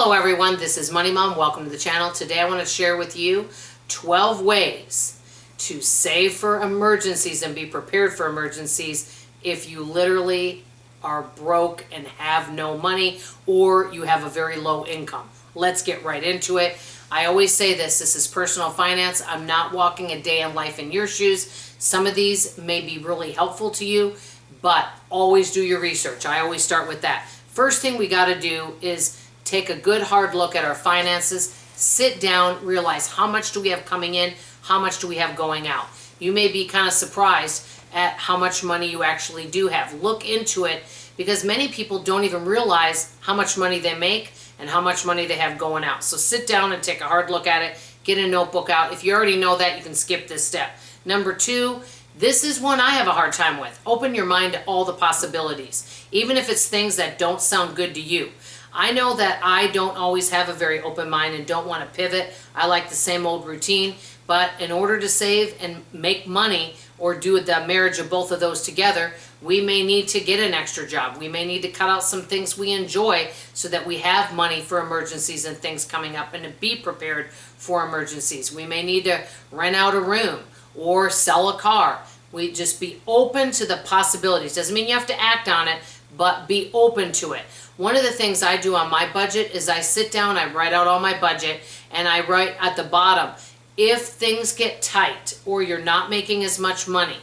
Hello everyone, this is Money Mom. Welcome to the channel. Today I want to share with you 12 ways to save for emergencies and be prepared for emergencies if you literally are broke and have no money or you have a very low income. Let's get right into it. I always say this is personal finance. I'm not walking a day in life in your shoes. Some of these may be really helpful to you, but always do your research. I always start with that. First thing we got to do is take a good hard look at our finances, sit down, realize how much do we have coming in, how much do we have going out. You may be kind of surprised at how much money you actually do have. Look into it because many people don't even realize how much money they make and how much money they have going out. So sit down and take a hard look at it, get a notebook out. If you already know that, you can skip this step. Number two, this is one I have a hard time with. Open your mind to all the possibilities, even if it's things that don't sound good to you. I know that I don't always have a very open mind and don't want to pivot. I like the same old routine, but in order to save and make money or do the marriage of both of those together, we may need to get an extra job. We may need to cut out some things we enjoy so that we have money for emergencies and things coming up and to be prepared for emergencies. We may need to rent out a room or sell a car. We just be open to the possibilities. Doesn't mean you have to act on it, but be open to it. One of the things I do on my budget is I sit down, I write out all my budget, and I write at the bottom, if things get tight or you're not making as much money,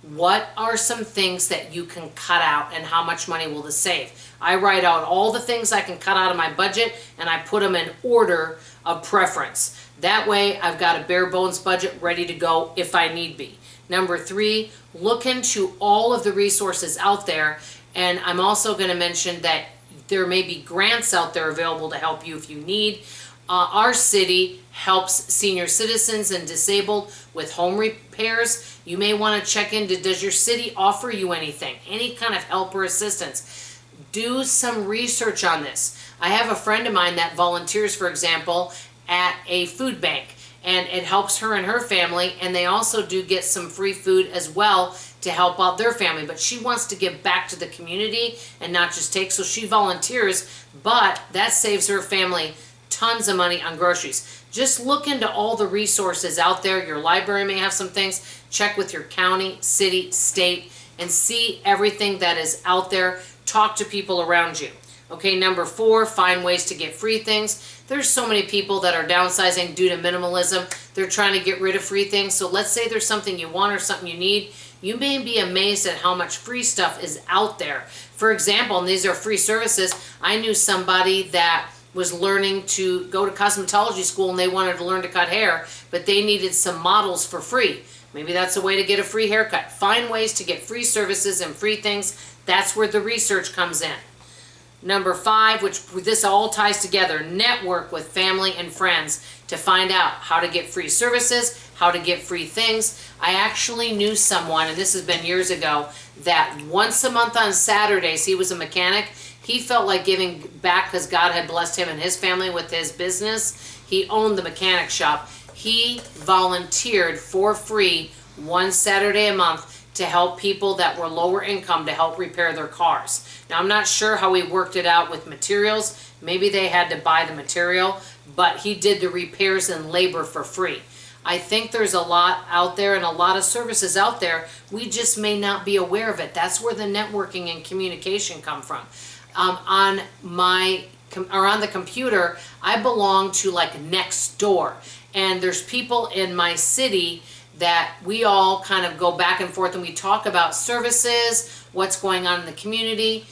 what are some things that you can cut out and how much money will this save? I write out all the things I can cut out of my budget and I put them in order of preference. That way I've got a bare bones budget ready to go if I need be. Number three, look into all of the resources out there, and I'm also going to mention that there may be grants out there available to help you if you need. Our city helps senior citizens and disabled with home repairs. You may want to check into, does your city offer you anything, any kind of help or assistance? Do some research on this. I have a friend of mine that volunteers, for example, at a food bank, and it helps her and her family, and they also do get some free food as well to help out their family. But she wants to give back to the community and not just take, so she volunteers, but that saves her family tons of money on groceries. Just look into all the resources out there. Your library may have some things. Check with your county, city, state, and see everything that is out there. Talk to people around you. Okay, number four, find ways to get free things. There's so many people that are downsizing due to minimalism. They're trying to get rid of free things. So let's say there's something you want or something you need. You may be amazed at how much free stuff is out there. For example, and these are free services, I knew somebody that was learning to go to cosmetology school and they wanted to learn to cut hair, but they needed some models for free. Maybe that's a way to get a free haircut. Find ways to get free services and free things. That's where the research comes in. Number five, which this all ties together, network with family and friends to find out how to get free services, how to get free things. I actually knew someone, and this has been years ago, that once a month on Saturdays, he was a mechanic. He felt like giving back because God had blessed him and his family with his business. He owned the mechanic shop. He volunteered for free one Saturday a month to help people that were lower income to help repair their cars. Now, I'm not sure how he worked it out with materials. Maybe they had to buy the material, but he did the repairs and labor for free. I think there's a lot out there and a lot of services out there. We just may not be aware of it. That's where the networking and communication come from. On the computer, I belong to like Nextdoor, and there's people in my city that we all kind of go back and forth and we talk about services, what's going on in the community.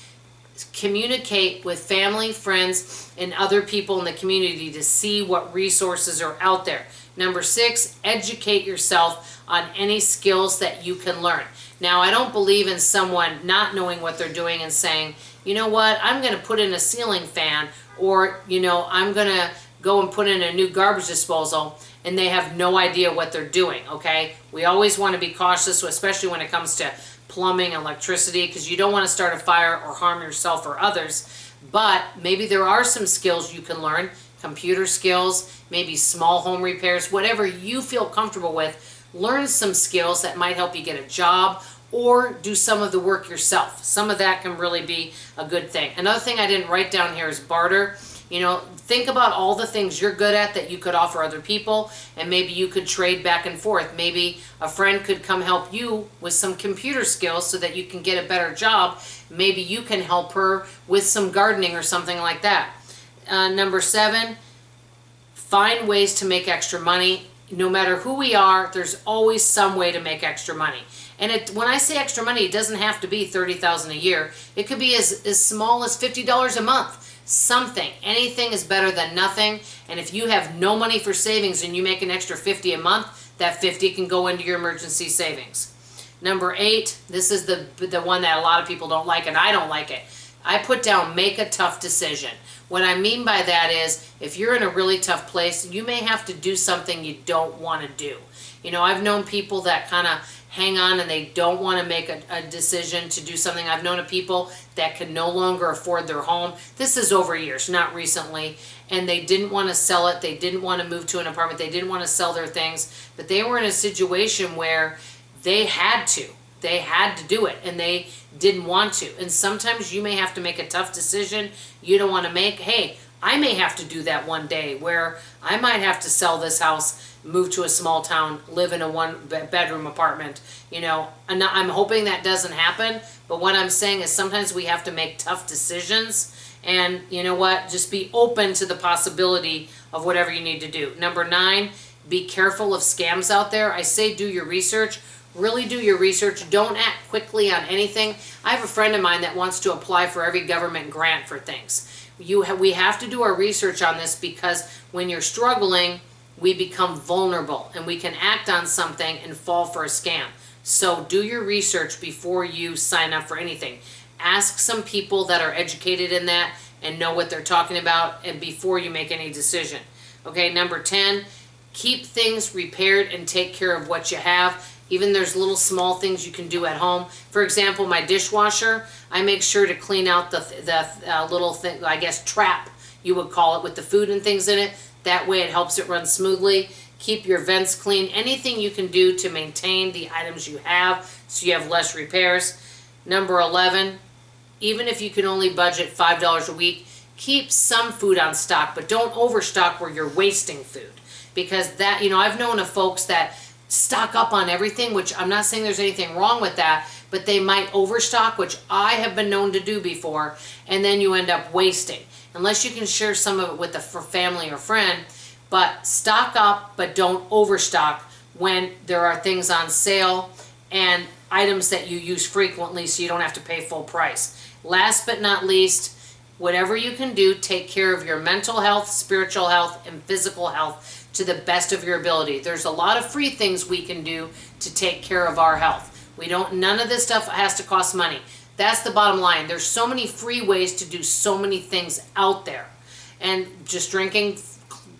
Communicate with family, friends, and other people in the community to see what resources are out there. Number six, educate yourself on any skills that you can learn. Now, I don't believe in someone not knowing what they're doing and saying, you know what, I'm going to put in a ceiling fan, or, you know, I'm going to go and put in a new garbage disposal, and they have no idea what they're doing, okay? We always want to be cautious, especially when it comes to plumbing, electricity, because you don't want to start a fire or harm yourself or others. But maybe there are some skills you can learn, computer skills, maybe small home repairs, whatever you feel comfortable with. Learn some skills that might help you get a job or do some of the work yourself. Some of that can really be a good thing. Another thing I didn't write down here is barter. You know, think about all the things you're good at that you could offer other people, and maybe you could trade back and forth. Maybe a friend could come help you with some computer skills so that you can get a better job. Maybe you can help her with some gardening or something like that. Number 7, find ways to make extra money. No matter who we are, there's always some way to make extra money. And when I say extra money, it doesn't have to be $30,000 a year. It could be as small as $50 a month. Something. Anything is better than nothing. And if you have no money for savings and you make an extra $50 a month, that $50 can go into your emergency savings. Number 8, this is the one that a lot of people don't like, and I don't like it. I put down make a tough decision. What I mean by that is, if you're in a really tough place, you may have to do something you don't want to do. You know, I've known people that kind of hang on and they don't want to make a decision to do something. I've known of people that can no longer afford their home. This is over years, not recently. And they didn't want to sell it. They didn't want to move to an apartment. They didn't want to sell their things. But they were in a situation where they had to. They had to do it, and they didn't want to. And sometimes you may have to make a tough decision you don't want to make. Hey, I may have to do that one day where I might have to sell this house, move to a small town, live in a one-bedroom apartment. You know, and I'm hoping that doesn't happen, but what I'm saying is sometimes we have to make tough decisions, and you know what? Just be open to the possibility of whatever you need to do. Number 9, be careful of scams out there. I say do your research. Really do your research. Don't act quickly on anything. I have a friend of mine that wants to apply for every government grant for things. We have to do our research on this, because when you're struggling, we become vulnerable and we can act on something and fall for a scam. So do your research before you sign up for anything. Ask some people that are educated in that and know what they're talking about, and before you make any decision. Okay, number 10, keep things repaired and take care of what you have. Even there's little small things you can do at home. For example, my dishwasher, I make sure to clean out the little thing, I guess trap you would call it, with the food and things in it. That way it helps it run smoothly. Keep your vents clean. Anything you can do to maintain the items you have so you have less repairs. Number 11, even if you can only budget $5 a week, keep some food on stock, but don't overstock where you're wasting food. Because that, you know, I've known of folks that stock up on everything, which I'm not saying there's anything wrong with that, but they might overstock, which I have been known to do before, and then you end up wasting. Unless you can share some of it with a family or friend, but stock up, but don't overstock when there are things on sale and items that you use frequently so you don't have to pay full price. Last but not least, whatever you can do, take care of your mental health, spiritual health, and physical health to the best of your ability. There's a lot of free things we can do to take care of our health. None of this stuff has to cost money. That's the bottom line. There's so many free ways to do so many things out there. And just drinking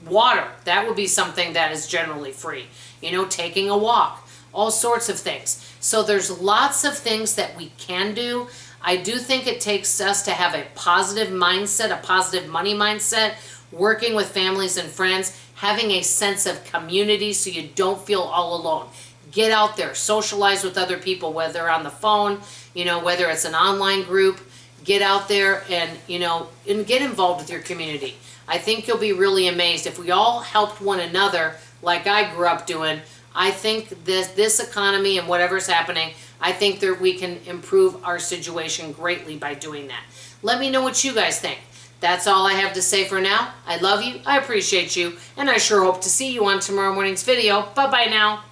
water, that would be something that is generally free. You know, taking a walk, all sorts of things. So there's lots of things that we can do. I do think it takes us to have a positive mindset, a positive money mindset, working with families and friends, having a sense of community so you don't feel all alone. Get out there, socialize with other people, whether on the phone, you know, whether it's an online group. Get out there and, you know, and get involved with your community. I think you'll be really amazed if we all helped one another like I grew up doing. I think this economy and whatever's happening, I think that we can improve our situation greatly by doing that. Let me know what you guys think. That's all I have to say for now. I love you, I appreciate you, and I sure hope to see you on tomorrow morning's video. Bye-bye now.